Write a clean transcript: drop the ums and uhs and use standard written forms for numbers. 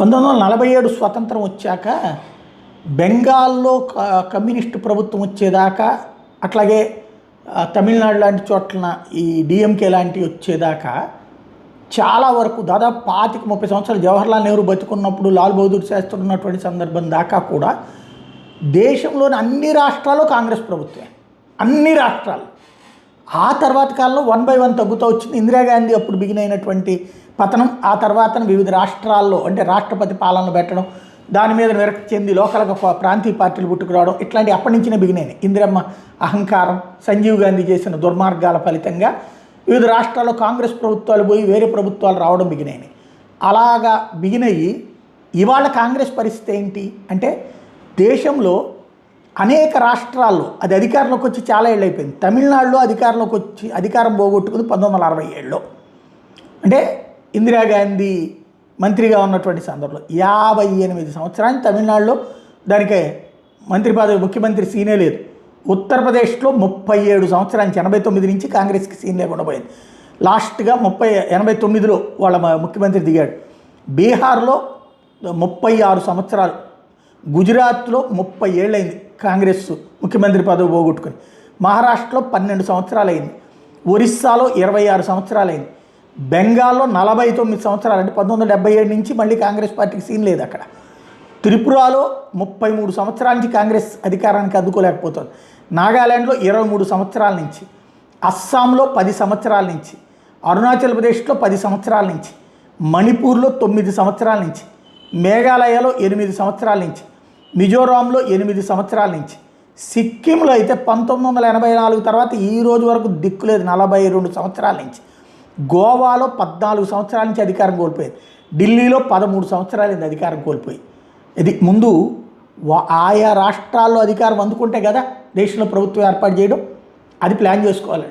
1947 స్వతంత్రం వచ్చాక బెంగాల్లో కమ్యూనిస్టు ప్రభుత్వం వచ్చేదాకా, అట్లాగే తమిళనాడు లాంటి చోట్ల ఈ డిఎంకే లాంటివి వచ్చేదాకా చాలా వరకు దాదాపు 25-30 సంవత్సరాలు జవహర్లాల్ నెహ్రూ బతుకున్నప్పుడు, లాల్ బహదూర్ శాస్త్రి ఉన్నటువంటి సందర్భం దాకా కూడా దేశంలోని అన్ని రాష్ట్రాల్లో కాంగ్రెస్ ప్రభుత్వమే, అన్ని రాష్ట్రాలు. ఆ తర్వాత కాలంలో 1 by 1 తగ్గుతూ వచ్చింది. ఇందిరాగాంధీ అప్పుడు బిగిన్ అయినటువంటి పతనం, ఆ తర్వాత వివిధ రాష్ట్రాల్లో అంటే రాష్ట్రపతి పాలనలు పెట్టడం, దాని మీద విరక్తి చెంది లోకల్గా ప్రాంతీయ పార్టీలు పుట్టుకురావడం, ఇట్లాంటి అప్పటి నుంచినే బిగినాయి. ఇందిరమ్మ అహంకారం, సంజీవ్ గాంధీ చేసిన దుర్మార్గాల ఫలితంగా వివిధ రాష్ట్రాల్లో కాంగ్రెస్ ప్రభుత్వాలు పోయి వేరే ప్రభుత్వాలు రావడం బిగినాయి. అలాగా బిగినయ్యి ఇవాళ కాంగ్రెస్ పరిస్థితి ఏంటి అంటే, దేశంలో అనేక రాష్ట్రాల్లో అది అధికారంలోకి వచ్చి చాలా ఏళ్ళు అయిపోయింది. తమిళనాడులో అధికారంలోకి వచ్చి అధికారం పోగొట్టుకుంది 1967లో. అంటే ఇందిరాగాంధీ మంత్రిగా ఉన్నటువంటి సందర్భంలో 58 సంవత్సరాలు తమిళనాడులో దానికి మంత్రి పదవి, ముఖ్యమంత్రి సీనే లేదు. ఉత్తరప్రదేశ్లో 37 సంవత్సరాల నుంచి 89 నుంచి కాంగ్రెస్కి సీన్ లేకుండా పోయింది. లాస్ట్గా 89లో వాళ్ళ ముఖ్యమంత్రి దిగాడు. బీహార్లో 36 సంవత్సరాలు, గుజరాత్లో 30 ఏళ్ళు అయింది కాంగ్రెస్ ముఖ్యమంత్రి పదవి పోగొట్టుకుని, మహారాష్ట్రలో 12 సంవత్సరాలు అయింది, ఒరిస్సాలో 26 సంవత్సరాలు అయింది, బెంగాల్లో 49 సంవత్సరాలు, అంటే 1977 నుంచి మళ్ళీ కాంగ్రెస్ పార్టీకి సీన్ లేదు అక్కడ. త్రిపురలో 33 సంవత్సరాల నుంచి కాంగ్రెస్ అధికారానికి అందుకోలేకపోతుంది. నాగాలాండ్లో 23 సంవత్సరాల నుంచి, అస్సాంలో 10 సంవత్సరాల నుంచి, అరుణాచల్ ప్రదేశ్లో 10 సంవత్సరాల నుంచి, మణిపూర్లో 9 సంవత్సరాల నుంచి, మేఘాలయలో 8 సంవత్సరాల నుంచి, మిజోరాంలో 8 సంవత్సరాల నుంచి, సిక్కింలో అయితే 1984 తర్వాత ఈ రోజు వరకు దిక్కులేదు 42 సంవత్సరాల నుంచి, గోవాలో 14 సంవత్సరాల నుంచి అధికారం కోల్పోయింది, ఢిల్లీలో 13 సంవత్సరాలైంది అధికారం కోల్పోయి. ఇది ముందు ఆయా రాష్ట్రాల్లో అధికారం అందుకుంటే కదా దేశంలో ప్రభుత్వం ఏర్పాటు చేయడం, అది ప్లాన్ చేసుకోవాలి.